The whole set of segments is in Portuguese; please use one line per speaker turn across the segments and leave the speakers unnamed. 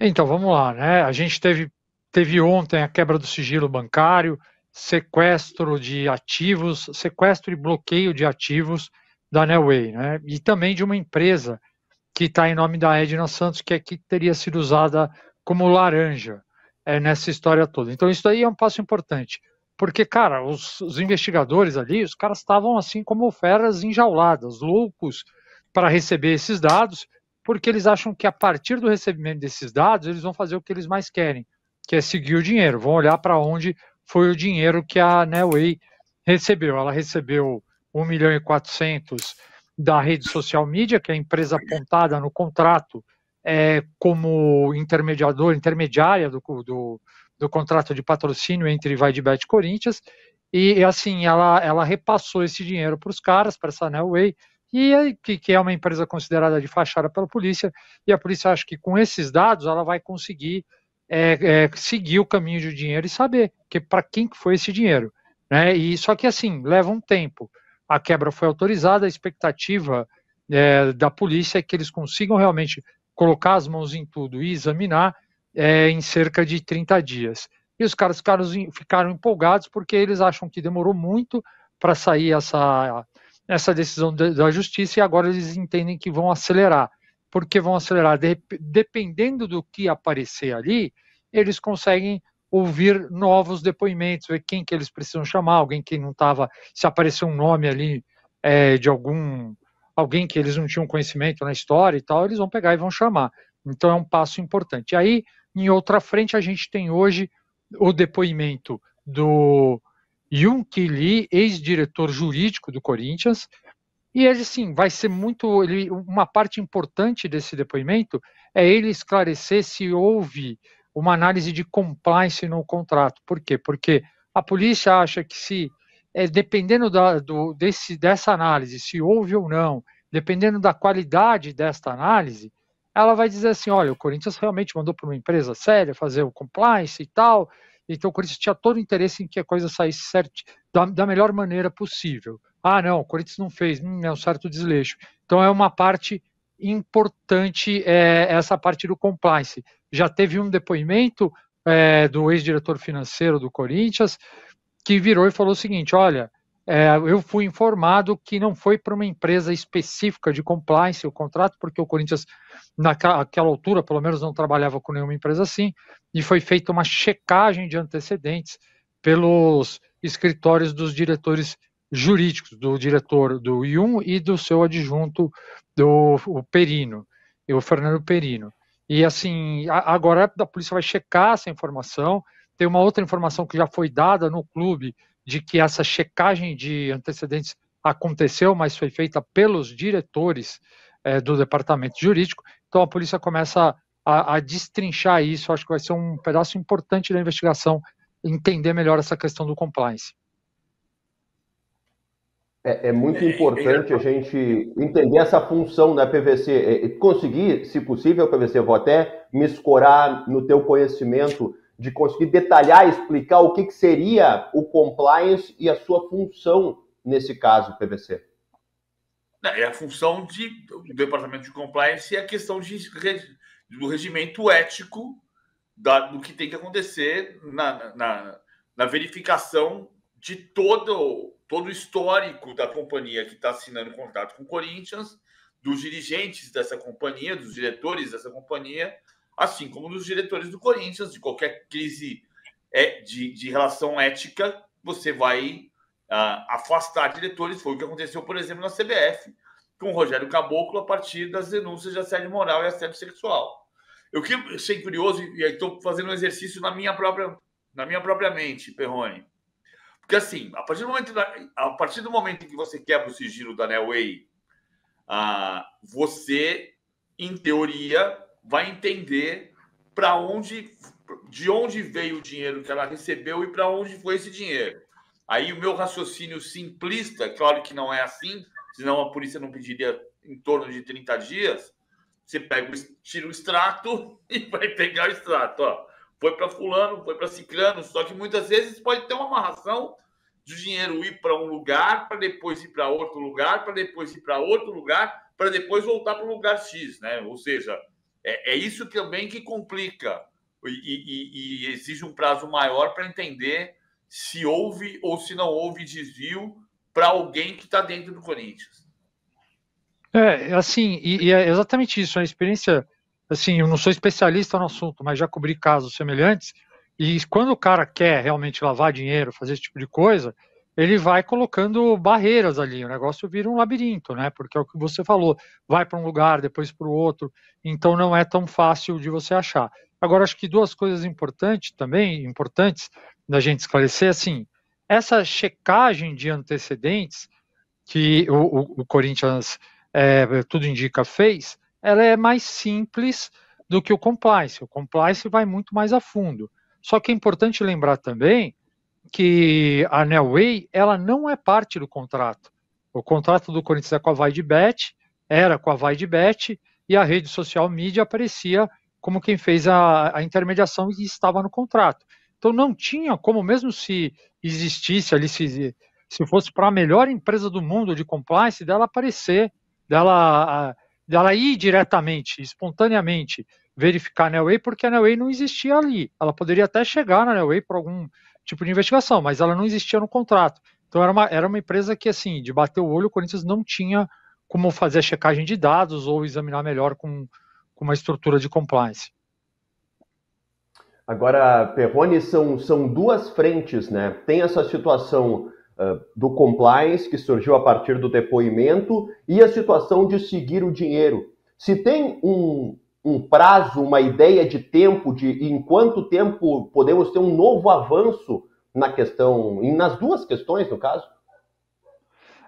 Então, vamos lá, né? A gente teve ontem a quebra do sigilo bancário, sequestro de ativos, sequestro e bloqueio de ativos da Nelway, né? E também de uma empresa que está em nome da Edna Santos, que teria sido usada como laranja nessa história toda. Então, isso aí é um passo importante, porque, cara, os investigadores ali, os caras estavam assim como feras enjauladas, loucos para receber esses dados, porque eles acham que a partir do recebimento desses dados, eles vão fazer o que eles mais querem, que é seguir o dinheiro, vão olhar para onde foi o dinheiro que a Nelway recebeu. Ela recebeu 1.400.000 da rede social mídia, que é a empresa apontada no contrato como intermediária do contrato de patrocínio entre Vai de Bet e Corinthians, e assim, ela repassou esse dinheiro para os caras, para essa Nelway, que é uma empresa considerada de fachada pela polícia, e a polícia acha que com esses dados ela vai conseguir seguir o caminho do dinheiro e saber para quem que foi esse dinheiro. Né? E só que assim, leva um tempo. A quebra foi autorizada, a expectativa da polícia é que eles consigam realmente colocar as mãos em tudo e examinar em cerca de 30 dias. E os caras ficaram empolgados porque eles acham que demorou muito para sair essa decisão da justiça e agora eles entendem que vão acelerar. Por que vão acelerar? Dependendo do que aparecer ali, eles conseguem ouvir novos depoimentos, ver quem que eles precisam chamar, alguém que não estava, se aparecer um nome ali de alguém que eles não tinham conhecimento na história e tal, eles vão pegar e vão chamar. Então é um passo importante. E aí, em outra frente, a gente tem hoje o depoimento do Yoon-Ki Lee, ex-diretor jurídico do Corinthians, e ele, sim, vai ser uma parte importante desse depoimento é ele esclarecer se houve uma análise de compliance no contrato. Por quê? Porque a polícia acha que dependendo dessa análise, se houve ou não, dependendo da qualidade desta análise, ela vai dizer assim, olha, o Corinthians realmente mandou para uma empresa séria fazer o compliance e tal, então o Corinthians tinha todo o interesse em que a coisa saísse certo, da melhor maneira possível. Ah, não, o Corinthians não fez, é um certo desleixo. Então é uma parte importante essa parte do compliance. Já teve um depoimento do ex-diretor financeiro do Corinthians que virou e falou o seguinte: olha, eu fui informado que não foi para uma empresa específica de compliance o contrato, porque o Corinthians, naquela altura, pelo menos não trabalhava com nenhuma empresa assim, e foi feita uma checagem de antecedentes pelos escritórios dos diretores jurídicos, do diretor do Yun e do seu adjunto, o Perino, o Fernando Perino. E assim, agora a polícia vai checar essa informação. Tem uma outra informação que já foi dada no clube de que essa checagem de antecedentes aconteceu, mas foi feita pelos diretores do departamento jurídico. Então a polícia começa a destrinchar isso. Acho que vai ser um pedaço importante da investigação, entender melhor essa questão do compliance.
É muito importante a gente entender essa função da PVC. Conseguir, se possível, PVC, vou até me escorar no teu conhecimento de conseguir detalhar, explicar o que seria o compliance e a sua função nesse caso, PVC.
É a função do departamento de compliance e a questão do regimento ético do que tem que acontecer na verificação de todo o histórico da companhia que está assinando contrato com o Corinthians, dos dirigentes dessa companhia, dos diretores dessa companhia, assim como dos diretores do Corinthians. De qualquer crise de relação ética, você vai afastar diretores. Foi o que aconteceu, por exemplo, na CBF, com o Rogério Caboclo, a partir das denúncias de assédio moral e assédio sexual. Eu que achei curioso, e aí estou fazendo um exercício na minha própria mente, Perrone. Porque, assim, a partir do momento em que você quebra o sigilo da Nelway, você, em teoria, vai entender de onde veio o dinheiro que ela recebeu e para onde foi esse dinheiro. Aí o meu raciocínio simplista, claro que não é assim, senão a polícia não pediria em torno de 30 dias, você tira o extrato e vai pegar o extrato. Ó. Foi para fulano, foi para ciclano, só que muitas vezes pode ter uma amarração de dinheiro ir para um lugar, para depois ir para outro lugar, para depois ir para outro lugar, para depois voltar para o lugar X, né? Ou seja, É isso também que complica e exige um prazo maior para entender se houve ou se não houve desvio para alguém que está dentro do Corinthians.
Assim, e é exatamente isso, a experiência, assim, eu não sou especialista no assunto, mas já cobri casos semelhantes, e quando o cara quer realmente lavar dinheiro, fazer esse tipo de coisa, ele vai colocando barreiras ali, o negócio vira um labirinto, né, porque é o que você falou, vai para um lugar, depois para o outro, então não é tão fácil de você achar. Agora, acho que duas coisas importantes também, importantes da gente esclarecer, assim, essa checagem de antecedentes que o Corinthians, tudo indica, fez, ela é mais simples do que o compliance. O compliance vai muito mais a fundo. Só que é importante lembrar também que a Nelway, ela não é parte do contrato. O contrato do Corinthians é com a VaideBet, era com a VaideBet, e a rede social mídia aparecia como quem fez a intermediação e estava no contrato. Então não tinha como, mesmo se existisse ali, se fosse para a melhor empresa do mundo de compliance, dela aparecer, dela ir diretamente, espontaneamente, verificar a Nelway, porque a Nelway não existia ali. Ela poderia até chegar na Nelway por algum tipo de investigação, mas ela não existia no contrato. Então era uma empresa que, assim, de bater o olho, o Corinthians não tinha como fazer a checagem de dados ou examinar melhor com uma estrutura de compliance.
Agora, Perrone, são duas frentes, né? Tem essa situação do compliance, que surgiu a partir do depoimento, e a situação de seguir o dinheiro. Se tem um prazo, uma ideia de tempo, de em quanto tempo podemos ter um novo avanço na questão, nas duas questões, no caso?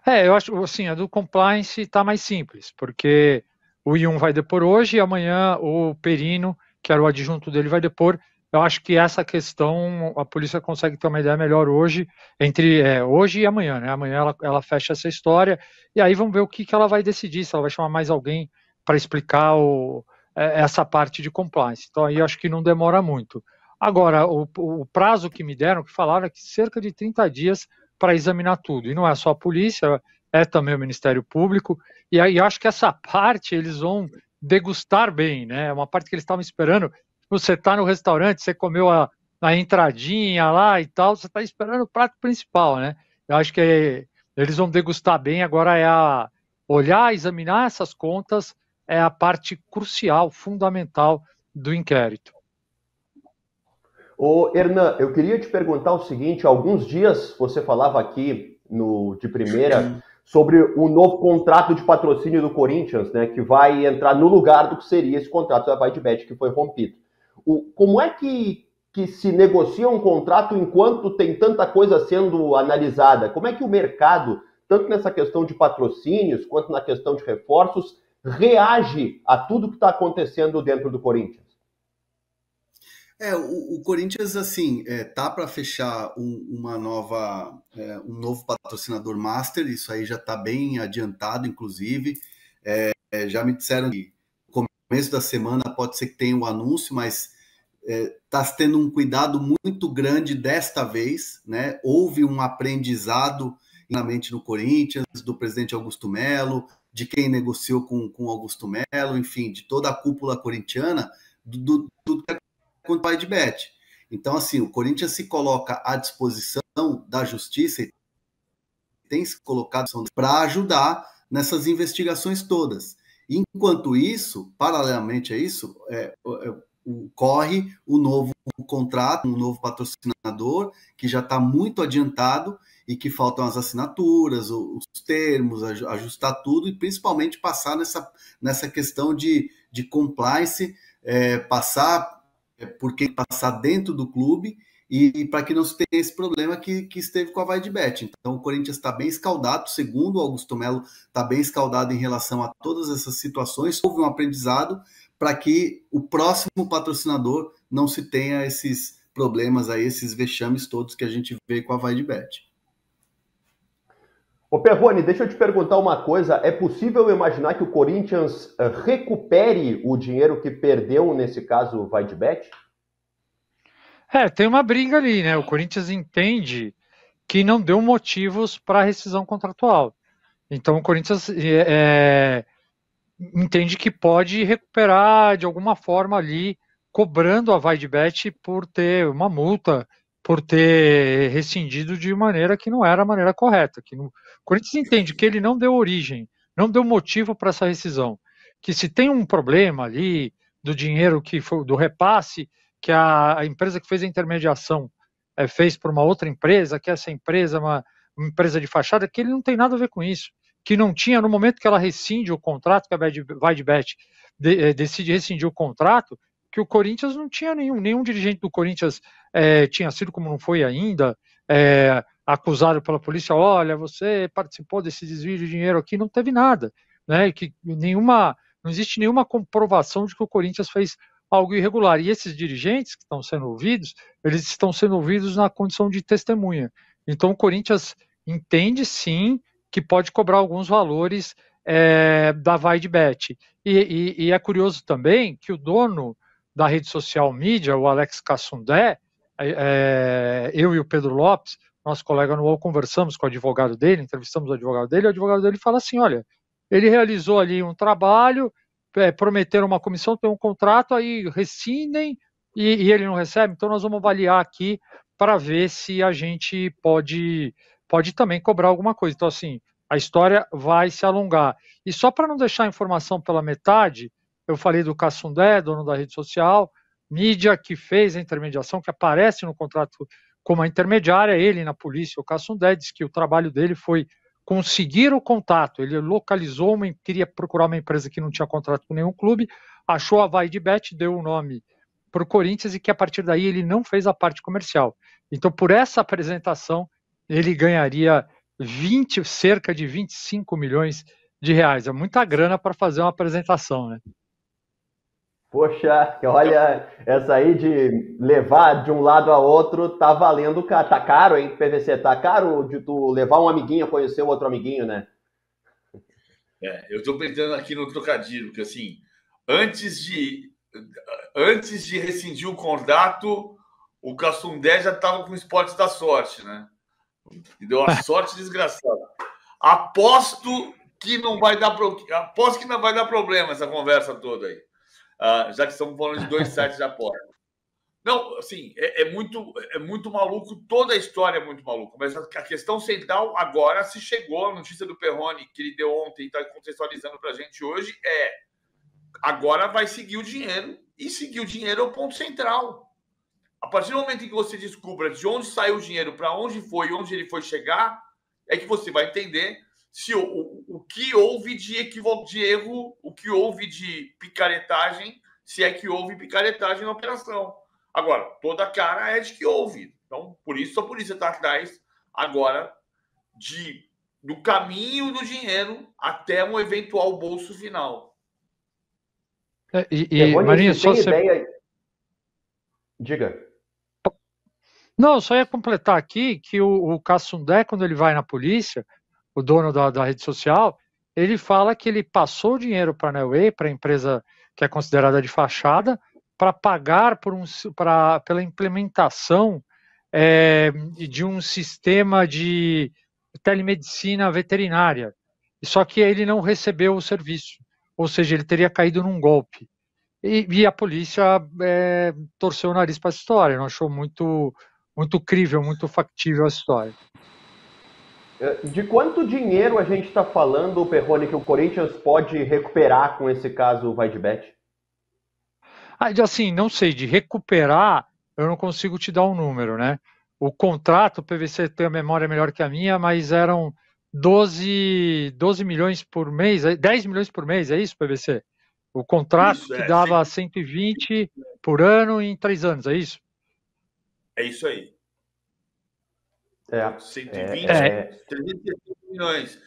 Eu acho, assim, a do compliance está mais simples, porque o I1 vai depor hoje e amanhã o Perino, que era o adjunto dele, vai depor. Eu acho que essa questão a polícia consegue ter uma ideia melhor hoje, entre hoje e amanhã, né? Amanhã ela fecha essa história e aí vamos ver o que ela vai decidir, se ela vai chamar mais alguém para explicar essa parte de compliance. Então aí eu acho que não demora muito. Agora, o prazo que me deram, que falaram, é que cerca de 30 dias para examinar tudo. E não é só a polícia, é também o Ministério Público. E aí eu acho que essa parte eles vão degustar bem, né? É uma parte que eles estavam esperando. Você está no restaurante, você comeu a entradinha lá e tal, você está esperando o prato principal, né? Eu acho que eles vão degustar bem, agora olhar, examinar essas contas, é a parte crucial, fundamental do inquérito.
Ô, Hernan, eu queria te perguntar o seguinte, há alguns dias você falava aqui de primeira sobre o novo contrato de patrocínio do Corinthians, né, que vai entrar no lugar do que seria esse contrato da VaideBet que foi rompido. Como é que se negocia um contrato enquanto tem tanta coisa sendo analisada? Como é que o mercado, tanto nessa questão de patrocínios quanto na questão de reforços, reage a tudo que está acontecendo dentro do Corinthians?
O Corinthians, assim, tá para fechar um novo patrocinador master, isso aí já está bem adiantado, inclusive. Já me disseram que no começo da semana pode ser que tenha o anúncio, mas está tendo um cuidado muito grande desta vez, né? Houve um aprendizado realmente no Corinthians, do presidente Augusto Melo, de quem negociou com Augusto Melo, enfim, de toda a cúpula corintiana, do que quanto ao VaideBet. Então, assim, o Corinthians se coloca à disposição da justiça e tem se colocado para ajudar nessas investigações todas. Enquanto isso, paralelamente a isso, corre o novo contrato, um novo patrocinador, que já está muito adiantado e que faltam as assinaturas, os termos, ajustar tudo e principalmente passar nessa questão de compliance, porque passar dentro do clube e para que não se tenha esse problema que esteve com a VaideBet. Então o Corinthians está bem escaldado, segundo o Augusto Melo, está bem escaldado em relação a todas essas situações. Houve um aprendizado para que o próximo patrocinador não se tenha esses problemas aí, esses vexames todos que a gente vê com a VaideBet.
Ô Perrone, deixa eu te perguntar uma coisa. É possível imaginar que o Corinthians recupere o dinheiro que perdeu, nesse caso, o VaideBet?
Tem uma briga ali, né? O Corinthians entende que não deu motivos para rescisão contratual. Então o Corinthians entende que pode recuperar de alguma forma ali, cobrando a VaidBet por ter uma multa, por ter rescindido de maneira que não era a maneira correta. O Corinthians entende que ele não deu origem, não deu motivo para essa rescisão. Que se tem um problema ali do dinheiro que foi do repasse, que a empresa que fez a intermediação fez para uma outra empresa, que essa empresa é uma empresa de fachada, que ele não tem nada a ver com isso. Que não tinha, no momento que ela rescinde o contrato, que a VaidBet decide rescindir o contrato, que o Corinthians não tinha nenhum dirigente do Corinthians tinha sido, como não foi ainda, acusado pela polícia, olha, você participou desse desvio de dinheiro aqui, não teve nada, né? Que não existe nenhuma comprovação de que o Corinthians fez algo irregular. E esses dirigentes que estão sendo ouvidos, eles estão sendo ouvidos na condição de testemunha. Então o Corinthians entende sim que pode cobrar alguns valores da VaidBet. E é curioso também que o dono da rede social mídia, o Alex Cassundé, eu e o Pedro Lopes, nosso colega no UOL, conversamos com o advogado dele, entrevistamos o advogado dele, e o advogado dele fala assim, olha, ele realizou ali um trabalho, prometeram uma comissão, tem um contrato, aí rescindem e ele não recebe, então nós vamos avaliar aqui para ver se a gente pode também cobrar alguma coisa. Então, assim, a história vai se alongar. E só para não deixar a informação pela metade, eu falei do Cassundé, dono da rede social, mídia que fez a intermediação, que aparece no contrato como a intermediária, ele na polícia, o Cassundé, disse que o trabalho dele foi conseguir o contato, ele localizou, queria procurar uma empresa que não tinha contrato com nenhum clube, achou a VaidBet, deu o nome para o Corinthians e que a partir daí ele não fez a parte comercial. Então, por essa apresentação, ele ganharia cerca de 25 milhões de reais. É muita grana para fazer uma apresentação, né?
Poxa, olha, essa aí de levar de um lado a outro tá valendo, tá caro, hein, PVC? Tá caro de tu levar um amiguinho a conhecer o outro amiguinho, né?
Eu tô pensando aqui no trocadilho, que assim, antes de rescindir o contrato, o Cassundé já estava com o Esportes da Sorte, né? E deu uma sorte desgraçada. Aposto que não vai dar problema essa conversa toda aí. Já que estamos falando de 2 sites de aposta. Não, assim, é muito maluco, toda a história é muito maluca, mas a questão central agora se chegou, a notícia do Perrone que ele deu ontem e está contextualizando para a gente hoje agora vai seguir o dinheiro, e seguir o dinheiro é o ponto central. A partir do momento em que você descubra de onde saiu o dinheiro, para onde foi, onde ele foi chegar, é que você vai entender se o que houve de equívoco, de erro, o que houve de picaretagem, se é que houve picaretagem na operação. Agora, toda a cara é de que houve. Então, por isso a polícia está atrás agora do caminho do dinheiro até um eventual bolso final.
Marinho, só você... ideia... Diga.
Não, só ia completar aqui que o Cassundé, quando ele vai na polícia, o dono da rede social, ele fala que ele passou o dinheiro para a Nelway, para a empresa que é considerada de fachada, para pagar pela implementação de um sistema de telemedicina veterinária. Só que ele não recebeu o serviço, ou seja, ele teria caído num golpe. E a polícia torceu o nariz para essa história, não achou muito crível, muito factível a história.
De quanto dinheiro a gente está falando, Perrone, que o Corinthians pode recuperar com esse caso VaidBet?
Assim, não sei, de recuperar, eu não consigo te dar um número, né? O contrato, o PVC tem a memória melhor que a minha, mas eram 12 milhões por mês, 10 milhões por mês, é isso, PVC? O contrato isso, que dava 120 por ano em 3 anos, é isso?
É isso aí. 120, 360 milhões.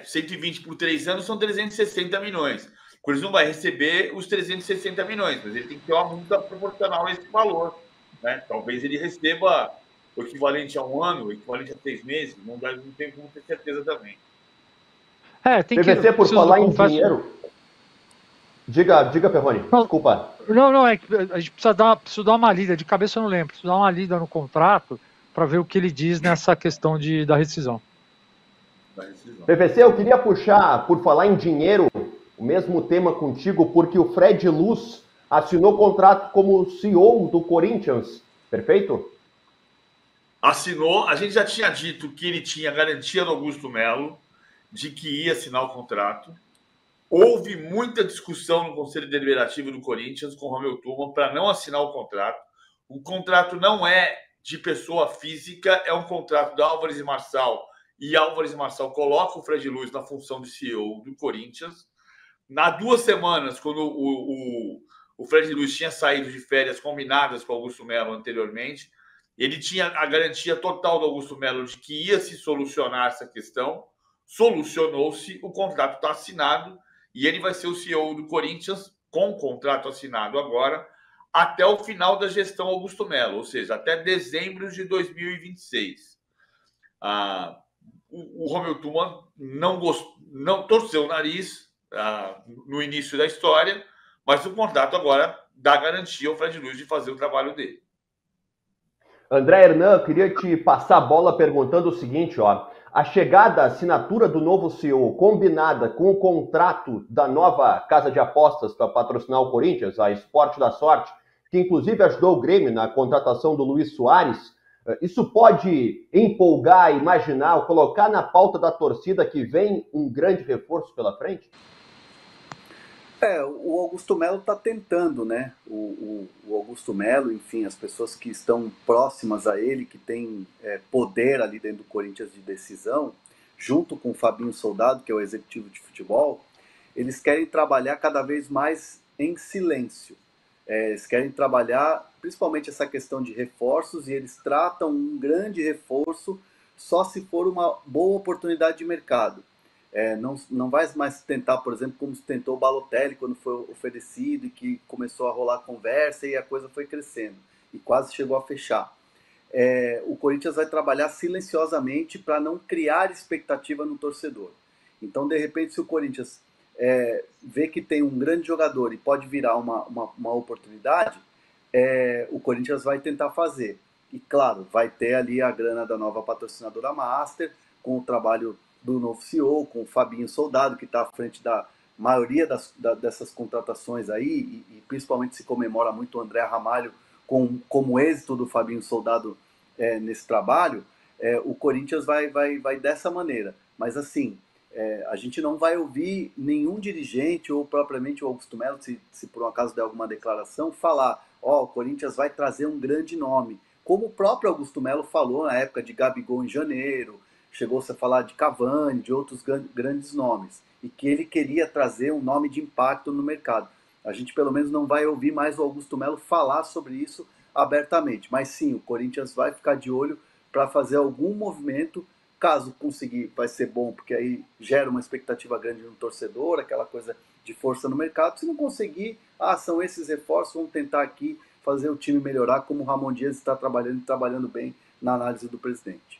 120 por 3 anos são 360 milhões. O Corinthians não vai receber os 360 milhões, mas ele tem que ter uma multa proporcional a esse valor. Né? Talvez ele receba o equivalente a 1 ano, o equivalente a 3 meses, não tem como ter certeza também.
Tem PVC, por falar em dinheiro... Diga, Perrone, desculpa.
Não, é que a gente precisa dar uma lida, de cabeça eu não lembro, precisa dar uma lida no contrato para ver o que ele diz nessa questão da rescisão.
PVC, eu queria puxar, por falar em dinheiro, o mesmo tema contigo, porque o Fred Luz assinou contrato como CEO do Corinthians, perfeito?
Assinou, a gente já tinha dito que ele tinha garantia do Augusto Melo de que ia assinar o contrato. Houve muita discussão no Conselho Deliberativo do Corinthians com o Romeu Thurman para não assinar o contrato. O contrato não é de pessoa física, é um contrato da Álvares e Marçal, e Álvares e Marçal coloca o Fred Luz na função de CEO do Corinthians. Há 2 semanas, quando o Fred Luz tinha saído de férias combinadas com o Augusto Melo anteriormente, ele tinha a garantia total do Augusto Melo de que ia se solucionar essa questão. Solucionou-se, o contrato está assinado e ele vai ser o CEO do Corinthians com o contrato assinado agora até o final da gestão Augusto Melo, ou seja, até dezembro de 2026. O Romeu Thurman não torceu o nariz no início da história, mas o contrato agora dá garantia ao Fred Luz de fazer o trabalho dele.
André Hernan, eu queria te passar a bola perguntando o seguinte, ó. A chegada, a assinatura do novo CEO combinada com o contrato da nova casa de apostas para patrocinar o Corinthians, a Esporte da Sorte, que inclusive ajudou o Grêmio na contratação do Luiz Soares, isso pode empolgar, imaginar, ou colocar na pauta da torcida que vem um grande reforço pela frente?
O Augusto Melo está tentando, né? O Augusto Melo, enfim, as pessoas que estão próximas a ele, que têm poder ali dentro do Corinthians de decisão, junto com o Fabinho Soldado, que é o executivo de futebol, eles querem trabalhar cada vez mais em silêncio. Eles querem trabalhar principalmente essa questão de reforços, e eles tratam um grande reforço só se for uma boa oportunidade de mercado. Não vai mais tentar, por exemplo, como se tentou o Balotelli quando foi oferecido e que começou a rolar conversa e a coisa foi crescendo e quase chegou a fechar. O Corinthians vai trabalhar silenciosamente para não criar expectativa no torcedor. Então, de repente, se o Corinthians vê que tem um grande jogador e pode virar uma oportunidade, o Corinthians vai tentar fazer. E, claro, vai ter ali a grana da nova patrocinadora Master, com o trabalho do novo CEO, com o Fabinho Soldado, que está à frente da maioria dessas contratações aí, e principalmente se comemora muito o André Ramalho como êxito do Fabinho Soldado nesse trabalho. O Corinthians vai dessa maneira. Mas assim, a gente não vai ouvir nenhum dirigente, ou propriamente o Augusto Melo, se por um acaso der alguma declaração, falar, o Corinthians vai trazer um grande nome. Como o próprio Augusto Melo falou na época de Gabigol em janeiro, chegou-se a falar de Cavani, de outros grandes nomes, e que ele queria trazer um nome de impacto no mercado. A gente pelo menos não vai ouvir mais o Augusto Melo falar sobre isso abertamente, mas sim, o Corinthians vai ficar de olho para fazer algum movimento. Caso conseguir, vai ser bom, porque aí gera uma expectativa grande no torcedor, aquela coisa de força no mercado. Se não conseguir, são esses reforços, vamos tentar aqui fazer o time melhorar, como o Ramon Dias está trabalhando bem na análise do presidente.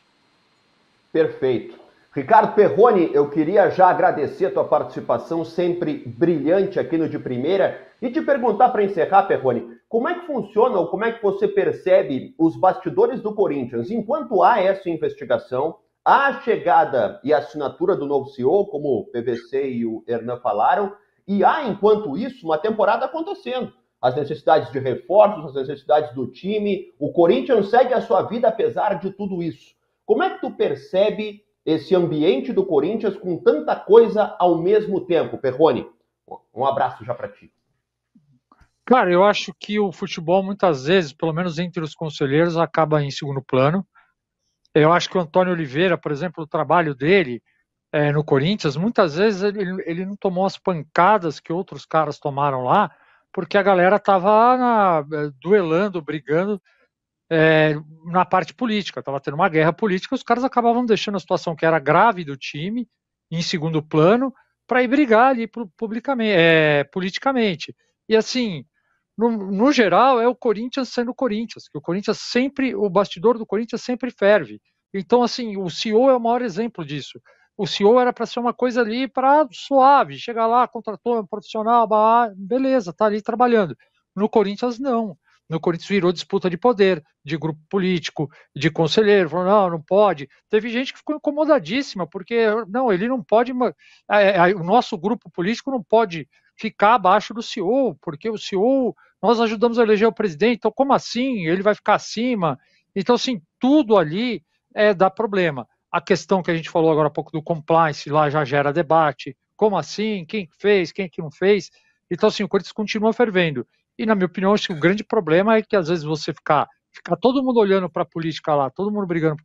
Perfeito. Ricardo Perrone, eu queria já agradecer a tua participação sempre brilhante aqui no De Primeira e te perguntar para encerrar, Perrone, como é que funciona ou como é que você percebe os bastidores do Corinthians enquanto há essa investigação, há a chegada e a assinatura do novo CEO, como o PVC e o Hernan falaram, e há, enquanto isso, uma temporada acontecendo. As necessidades de reforços, as necessidades do time, o Corinthians segue a sua vida apesar de tudo isso. Como é que tu percebe esse ambiente do Corinthians com tanta coisa ao mesmo tempo, Perrone? Um abraço já para ti.
Cara, eu acho que o futebol muitas vezes, pelo menos entre os conselheiros, acaba em segundo plano. Eu acho que o Antônio Oliveira, por exemplo, o trabalho dele no Corinthians, muitas vezes ele não tomou as pancadas que outros caras tomaram lá, porque a galera estava duelando, brigando na parte política, estava tendo uma guerra política, os caras acabavam deixando a situação que era grave do time em segundo plano para ir brigar ali politicamente. E assim, no geral, é o Corinthians sendo Corinthians, que o bastidor do Corinthians sempre ferve. Então, assim, o CEO é o maior exemplo disso. O CEO era para ser uma coisa ali para suave, chegar lá, contratou um profissional, beleza, tá ali trabalhando. No Corinthians, não. no Corinthians virou disputa de poder, de grupo político, de conselheiro, falou, não pode. Teve gente que ficou incomodadíssima, porque, não, ele não pode, o nosso grupo político não pode ficar abaixo do CEO, porque o CEO, nós ajudamos a eleger o presidente, então como assim? Ele vai ficar acima? Então, assim, tudo ali dá problema. A questão que a gente falou agora há pouco do compliance, lá já gera debate, como assim? Quem fez? Quem que não fez? Então, assim, o Corinthians continua fervendo. E, na minha opinião, acho que o grande problema é que, às vezes, você ficar todo mundo olhando para a política lá, todo mundo brigando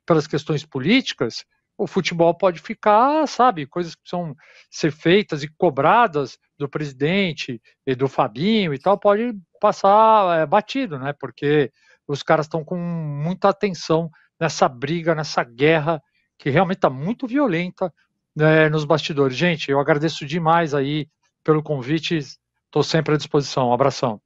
pelas questões políticas, o futebol pode ficar, sabe, coisas que precisam ser feitas e cobradas do presidente e do Fabinho e tal, pode passar batido, né? Porque os caras estão com muita atenção nessa briga, nessa guerra, que realmente está muito violenta, né, nos bastidores. Gente, eu agradeço demais aí pelo convite, estou sempre à disposição. Um abração.